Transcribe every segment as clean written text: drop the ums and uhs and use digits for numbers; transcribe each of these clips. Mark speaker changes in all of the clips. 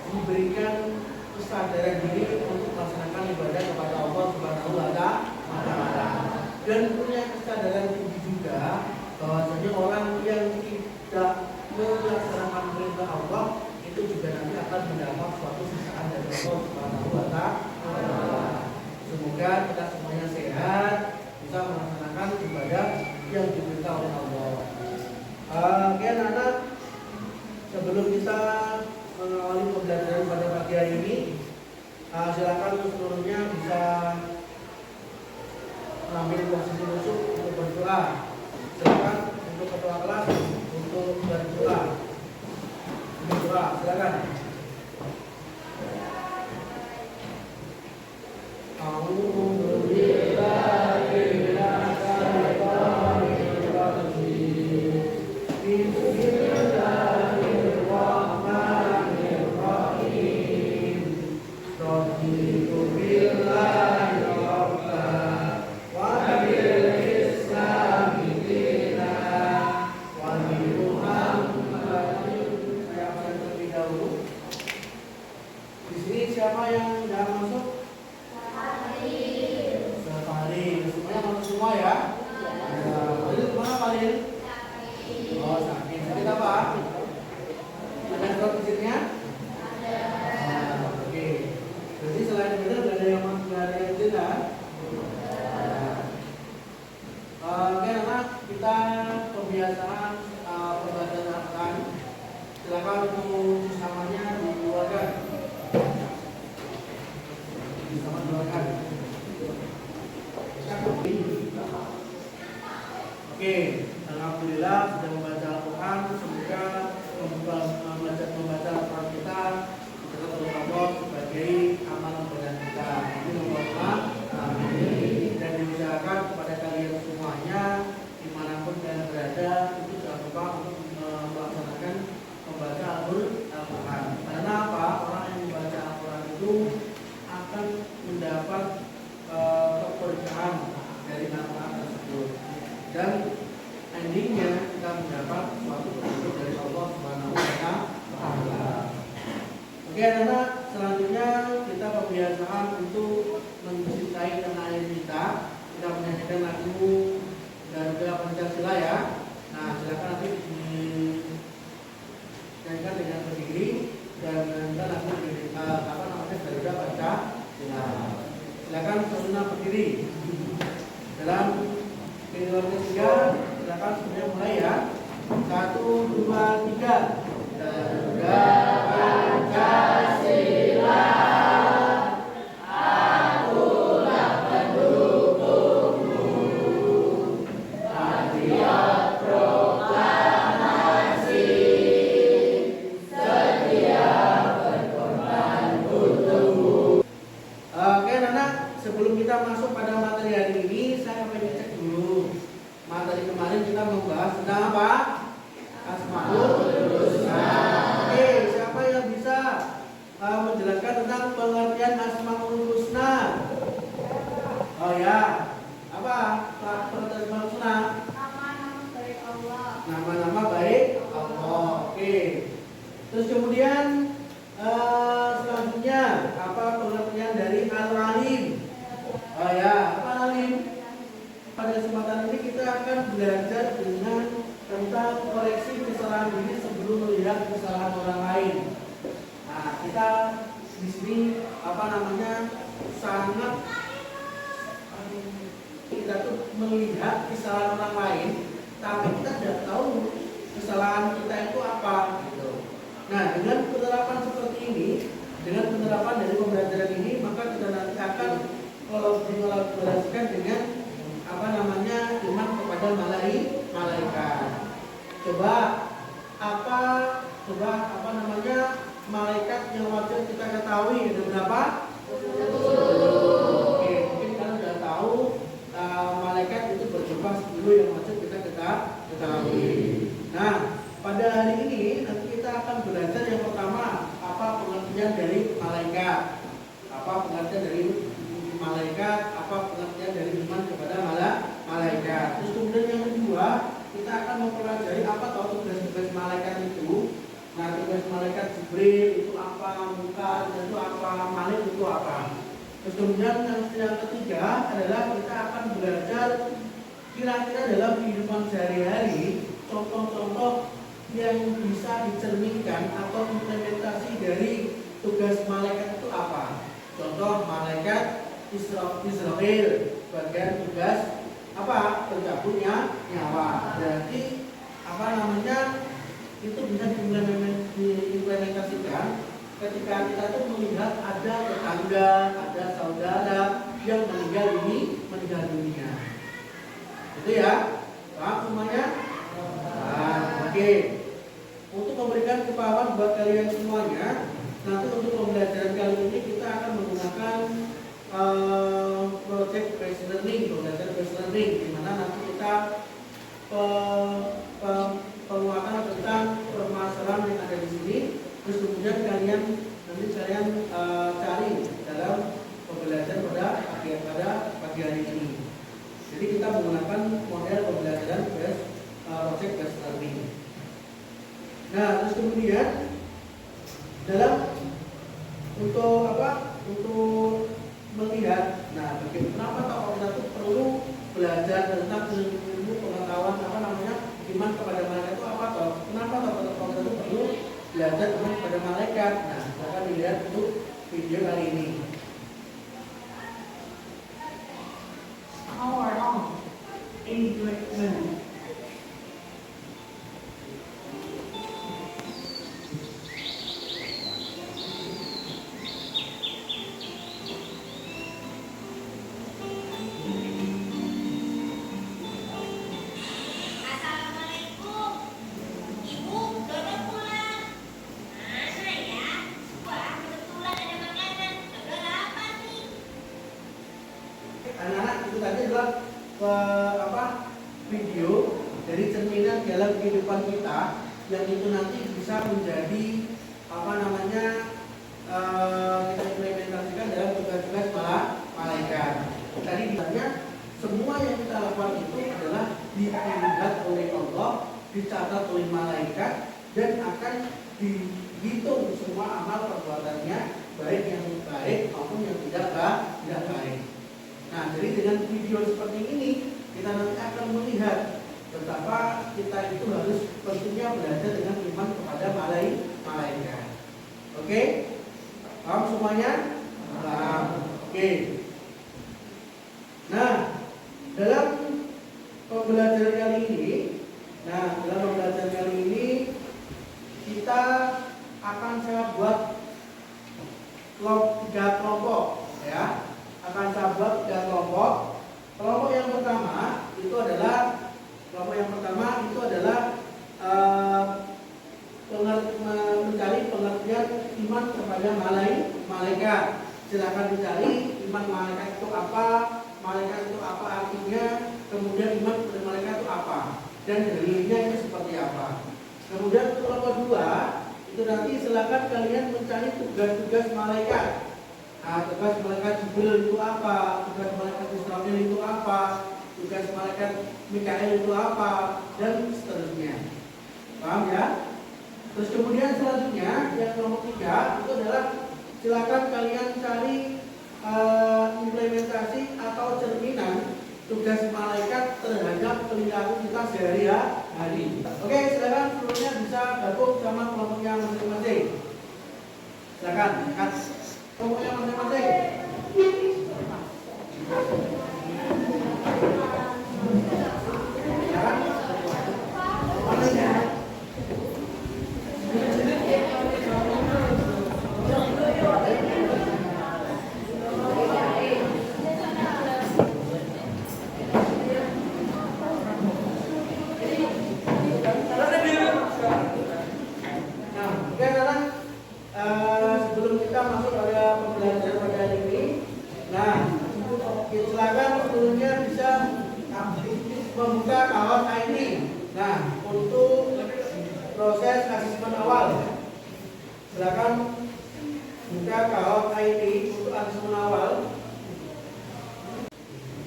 Speaker 1: diberikan kesadaran diri untuk melaksanakan ibadah kepada Allah Subhanahu wa Ta'ala, dan punya kesadaran tinggi juga bahwasanya orang yang tidak melaksanakan perintah Allah itu juga nanti akan mendapat suatu siksaan dari Allah Subhanahu wa Ta'ala. Semoga kita semuanya sehat, bisa melaksanakan ibadah yang diminta oleh Allah. Oke anak-anak, sebelum kita mengawali pembelajaran pada pagi hari ini, silakan untuk seluruhnya bisa mengambil posisi duduk untuk berdoa. Silakan untuk ketua kelas untuk berdoa. Berdoa, silakan. Siapa yang jangan masuk? Safari. Semuanya masuk semua ya? Fadil kemana Fadil? Oh sakit. Sakit apa? Ada surat izinnya? Oke. Jadi selain itu nggak ada yang izin kan? Oke anak, kita kebiasaan pembelajaran Al-Quran. Silakan untuk namanya dikeluarkan. Oke, alhamdulillah sudah membaca Al-Quran. Semoga membaca Al-Quran kita dicatat oleh Allah sebagai amalan ibadah kita. Ini nomor 5. Amin. Dan diusahakan kepada kalian semuanya dimanapun kalian berada itu jangan lupa untuk melaksanakan membaca Al-Quran. Karena apa? Orang yang membaca Al-Quran itu akan mendapat keberkahan dari Al-Quran tersebut, dan endingnya kita mendapat suatu petunjuk dari Allah Subhanahu wa Ta'ala. Oke anak-anak, selanjutnya kita kebiasaan untuk mencintai tanah air kita. Kita menyanyikan lagu Garuda Pancasila ya. Nah silakan nanti dinyanyikan dengan berdiri dan kita lagu Garuda Pancasila. Silakan semuanya berdiri. Dalam keluar ketiga, silakan semuanya mulai ya. 1, 2, 3. Garuda Pancasila, akulah pendukungmu. Patriot proklamasi, setia berkorban untukmu. Oke anak-anak, sebelum kita masuk pada materi hari ini, saya ingin cek dulu. Materi kemarin kita membahas tentang apa? Asmaul Husna. Oke, siapa yang bisa menjelaskan tentang pengertian Asmaul Husna? Oh ya, apa pengertian Asmaul Husna?
Speaker 2: Nama-nama baik Allah.
Speaker 1: Nama-nama baik Allah. Oke. Terus kemudian selanjutnya apa pengertian dari Al-Alim? Oh ya, apa Al-Alim? Pada kesempatan ini kita akan belajar tentang koreksi kesalahan diri sebelum melihat kesalahan orang lain. Nah, kita di sini sangat kita tuh melihat kesalahan orang lain, tapi kita tidak tahu kesalahan kita itu apa. Gitu. Nah, dengan penerapan seperti ini, dengan penerapan dari pembelajaran ini, maka kita nanti akan kolaborasikan dengan iman kepada malaikat. Coba malaikat yang wajib kita ketahui ada berapa? 10. Oke, mungkin kalian sudah tahu malaikat itu berjumlah 10 yang wajib kita ketahui. Nah, pada hari ini nanti kita akan belajar yang pertama apa pengertian dari malaikat, apa pengertian dari iman kepada malaikat. Terus kemudian yang kedua kita akan mempelajari apa tahu tugas-tugas malaikat itu. Nah, tugas malaikat Jibril itu apa? maling itu apa. Terus kemudian yang ketiga adalah kita akan belajar kira-kira dalam kehidupan sehari-hari contoh-contoh yang bisa dicerminkan atau implementasi dari tugas malaikat itu apa. Contoh malaikat Israel bagian tugas apa? Pencabutnya nyawa. Berarti apa namanya? Itu bisa diimplementasikan ketika kita tuh melihat ada tetangga, ada saudara yang meninggal dunia. Itu ya, paham semuanya? Nah, oke. Untuk memberikan kepahaman buat kalian semuanya, nanti untuk pembelajaran kali ini kita akan menggunakan project based learning, pembelajaran based learning, di mana nanti kita penguatan tentang permasalahan yang ada di sini. Terus kemudian kalian cari dalam pembelajaran pada pagi hari ini. Jadi kita menggunakan model pembelajaran project based learning. Nah, terus kemudian untuk melihat, nah kenapa tokoh kita itu perlu belajar tentang ilmu pengetahuan iman kepada malaikat itu apa toh? Kenapa tokoh kita itu perlu belajar iman kepada malaikat? Nah, silakan dilihat untuk video kali ini.
Speaker 3: Our own engagement.
Speaker 1: Anak-anak, itu tadi adalah video dari cerminan dalam kehidupan kita yang itu nanti bisa menjadi kita implementasikan dalam tugas-tugas malaikat. Tadi ditanya semua yang kita lakukan itu adalah dilihat oleh Allah, dicatat oleh malaikat, dan akan dihitung semua amal perbuatannya, baik yang baik maupun yang tidak baik. Nah, jadi dengan video seperti ini kita nanti akan melihat betapa kita itu harus pentingnya belajar dengan iman kepada malaikat. Oke? Paham semuanya? Paham. Oke. Nah, dalam pembelajaran kali ini kita akan saya buat 3 kelompok, ya. Akan saya buat 3 kelompok. Kelompok yang pertama itu adalah mencari pengertian iman kepada malaikat. Silakan dicari iman malaikat itu apa artinya, kemudian iman kepada malaikat itu apa, dan dalilnya itu seperti apa. Kemudian kelompok 2 itu nanti silakan kalian mencari tugas-tugas malaikat. Nah, tugas malaikat Jibril itu apa, tugas malaikat Israfil itu apa, tugas malaikat Mikael itu apa, dan seterusnya. Paham ya? Terus kemudian selanjutnya yang nomor 3 itu adalah silakan kalian cari implementasi atau cerminan tugas malaikat terhadap perilaku kita sehari-hari. Oke, silakan seluruhnya bisa gabung sama kelompoknya masing-masing. Silakan, kelompoknya masing-masing. Sebelum kita masuk pada pembelajaran pada hari ini, nah, silakan seluruhnya bisa membuka kawan ID. Nah, untuk proses asesmen awal, silakan buka kawan ID untuk asesmen awal.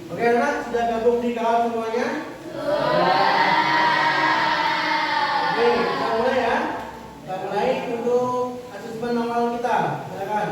Speaker 1: Oke, anak sudah gabung di kawan semuanya? Oke, kita mulai ya. Kita mulai untuk asesmen awal kita. Silakan.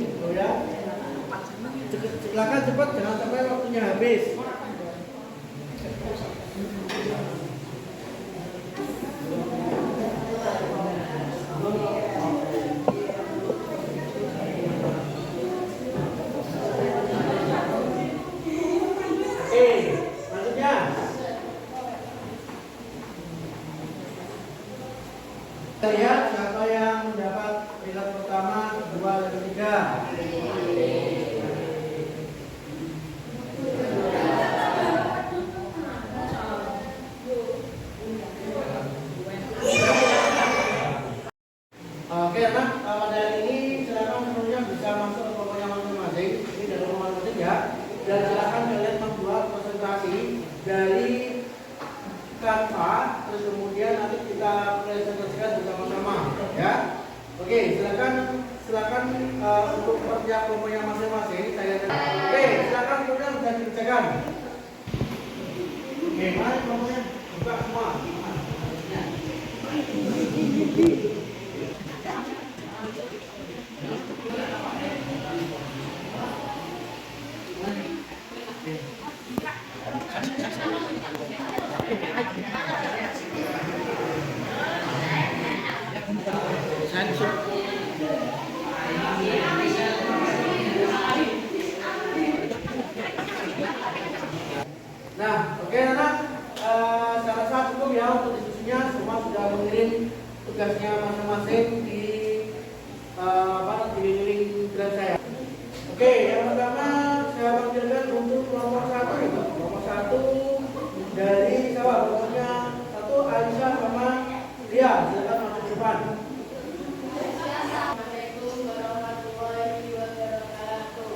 Speaker 1: gitu ya. Silakan cepat, jangan sampai waktunya habis. Maksudnya kita lihat siapa yang mendapat peringkat pertama, kedua, dan ketiga. Oke, anak, pada hari ini silakan semuanya bisa masuk ke kelompoknya masing-masing. Ini dari kelompok masing-masing ya. Dan silakan kalian membuat presentasi dari Canva, terus kemudian nanti kita presentasikan bersama-sama, ya. Oke, silakan untuk setiap kelompoknya masing-masing. Oke, silakan kemudian bisa dikerjakan. Oke, mari kelompoknya buka semua. Nah, oke anak, saya rasa cukup ya untuk diskusinya. Semua sudah mengirim tugasnya masing-masing di link Drive saya. Oke, yang pertama saya panggilkan untuk kelompok 1 itu. Kelompok 1 dari siapa? Kelompoknya 1 Aisyah sama Ria. Silakan masuk ke depan.
Speaker 2: Assalamualaikum warahmatullahi wabarakatuh.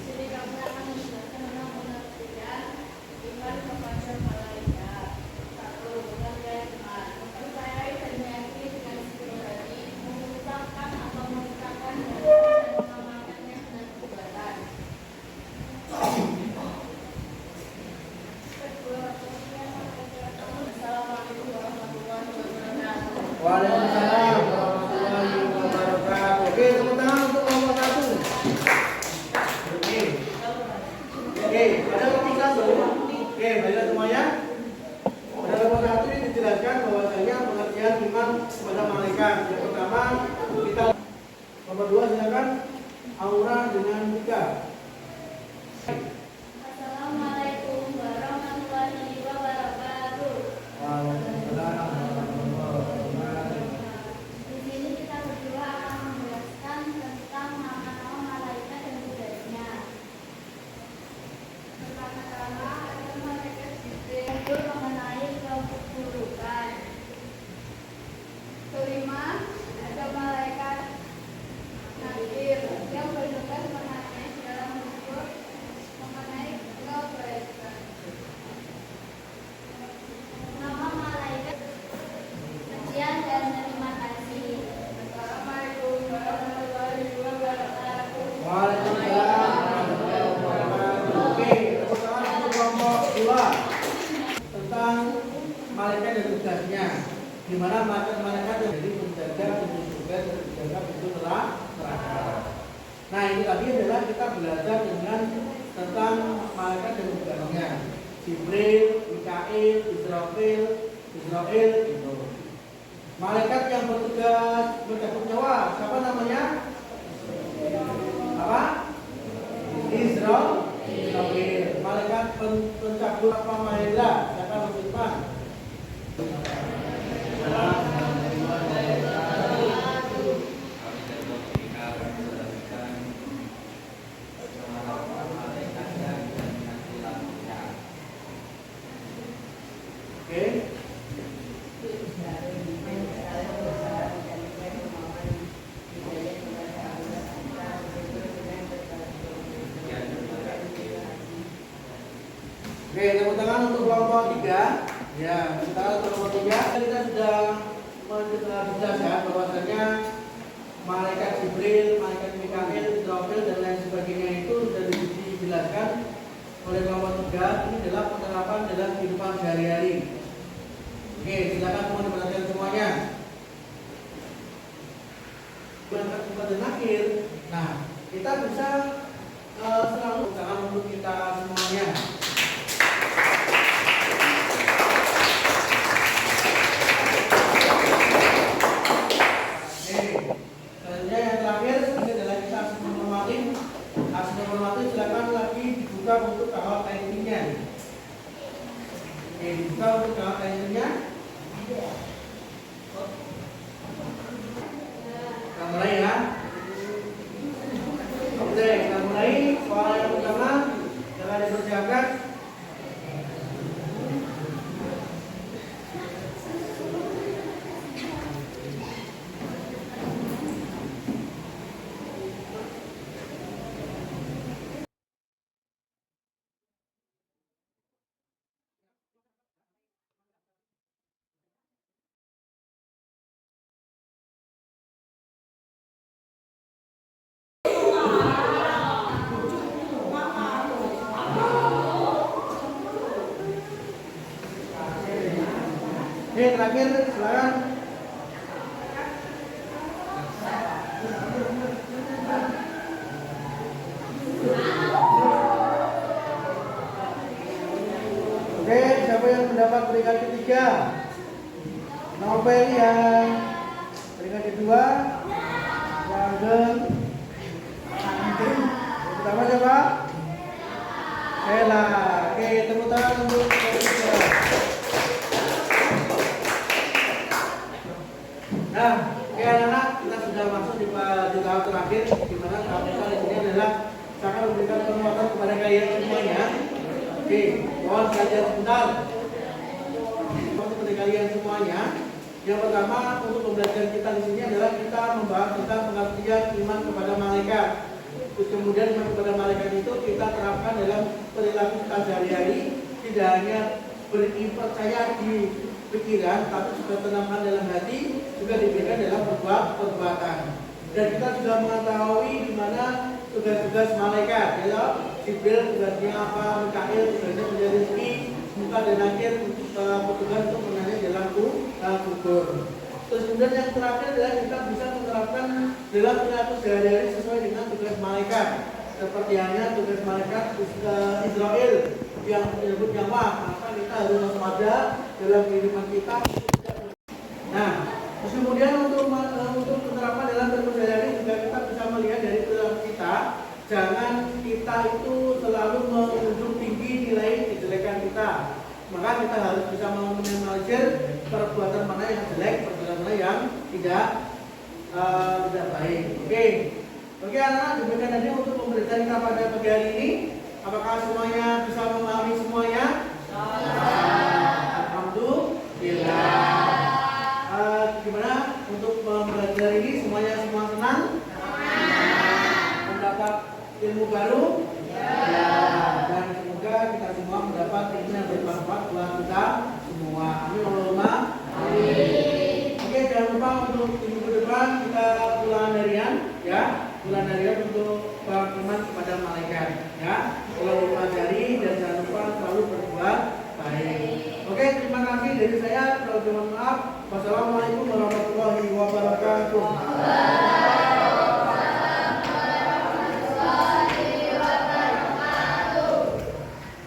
Speaker 2: Sini kami akan menjelaskan tentang pengertian iman kepada malaikat. 1. Pengertian iman. Mempercayai dan meyakini dengan sepenuh hati, mengucapkan atau mengucapkan dan mengamalkannya dengan perbuatan. Assalamualaikum warahmatullahi wabarakatuh.
Speaker 1: Waalaikumsalam warahmatullahi wabarakatuh. Oke, tepuk tangan untuk kelompok 1. Oke, pada kelompok 1. Oke, baiklah semuanya. Pada kelompok 1 ini dijelaskan bahwasanya pengertian iman kepada malaikat. Yang pertama, kita nomor 2 silakan Aura dengan Mika.
Speaker 2: Assalamualaikum warahmatullahi wabarakatuh.
Speaker 1: Waalaikumsalam warahmatullahi wabarakatuh.
Speaker 2: Di sini kita berdua akan menjelaskan tentang nama-nama malaikat dan tugasnya. Pertama-tama ada malaikat Jibril itu mengenai keburukan. Kelima, ada malaikat Nakir yang bertugas mengenai segala unsur mengenai kebaikan. Nama malaikat ujian dan terima kasih. Assalamualaikum warahmatullahi wabarakatuh.
Speaker 1: Waalaikumsalam warahmatullahi wabarakatuh. Oke, tepuk tangan untuk kelompok 2 tentang malaikat dan tugasnya. Di mana malaikat jadi menjaga pintu surga dan menjaga pintu neraka. Nah, ini tadi adalah kita belajar dengan tentang malaikat dan tugasnya. Jibril, Mikail, Israfil itu. Malaikat yang bertugas mencabut nyawa, siapa namanya? Apa? Israfil. Malaikat pencabut apa Mahendra? Siapa Mas? Oke. Oke, tepuk tangan untuk kelompok 3. Ya, kita untuk kelompok 3 kita sudah menjelaskan bahwasanya malaikat Jibril, malaikat Mikail, Israfil dan lain sebagainya itu sudah dijelaskan oleh kelompok 3. Ini adalah penerapan dalam kehidupan sehari-hari. Oke, silakan Nah, kita bisa selalu usahakan untuk kita semuanya. Oke, selanjutnya yang terakhir ini adalah kita aksi normatif. Aksi normatif silakan lagi dibuka untuk kawat kainnya. Oke, dibuka untuk kawat kainnya. Kita mulai ya. Oke, kita mulai soal yang pertama. Jangan dipersiapkan. Oke, terakhir silakan. Oke, siapa yang mendapat peringkat ketiga? Novelia. Peringkat kedua? Langgeng. Pertama siapa? Ella. Oke, tepuk tangan untuk ketiga. Nah, oke anak-anak, kita sudah masuk di tahap terakhir, di mana tahap kita di sini adalah saya akan memberikan penguatan kepada kalian semuanya. Oke, mohon belajar sebentar. Kepada kalian semuanya, yang pertama untuk pembelajaran kita di sini adalah kita membahas tentang pengertian iman kepada malaikat. Terus kemudian iman kepada malaikat itu kita terapkan dalam perilaku kita sehari-hari, tidak hanya percaya di pikiran, tapi juga tanamkan dalam hati, juga diberikan dalam perbuatan. Dan kita sudah mengetahui di mana tugas-tugas malaikat, ya. Jibril tugasnya apa, Mikail tugasnya menjadi rezeki, Muka dan Nakir petugas untuk menanya dalam kubur. Terus kemudian yang terakhir adalah kita bisa menerapkan dalam perilaku sehari-hari sesuai dengan tugas malaikat. Seperti halnya tugas malaikat Israel yang menyebut nyawa, maka kita harus waspada dalam kehidupan kita. Nah, terus kemudian untuk penerapan dalam sehari-hari juga kita bisa melihat dari perilaku kita. Jangan kita itu selalu menunjuk tinggi nilai kejelekan kita. Maka kita harus bisa meminimalisir perbuatan mana yang jelek, perbuatan mana yang tidak baik. Oke anak-anak, demikian aja untuk pembelajaran kita pada pagi hari ini. Apakah semuanya bisa memahami semuanya? Alhamdulillah. Gimana untuk pembelajaran ini? Semua senang? Mendapat ilmu baru? Ya. Dan semoga kita semua mendapat ilmu yang bermanfaat buat kita semua. Amin Allahumma. Amin. Oke, jangan lupa untuk minggu depan kita bulan harian, ya. Bulan harian untuk beriman kepada malaikat, ya. Selalu pelajari dan jangan lupa selalu berbuat baik. Oke, terima kasih dari saya. Kalau mohon maaf. Wassalamualaikum warahmatullahi wabarakatuh.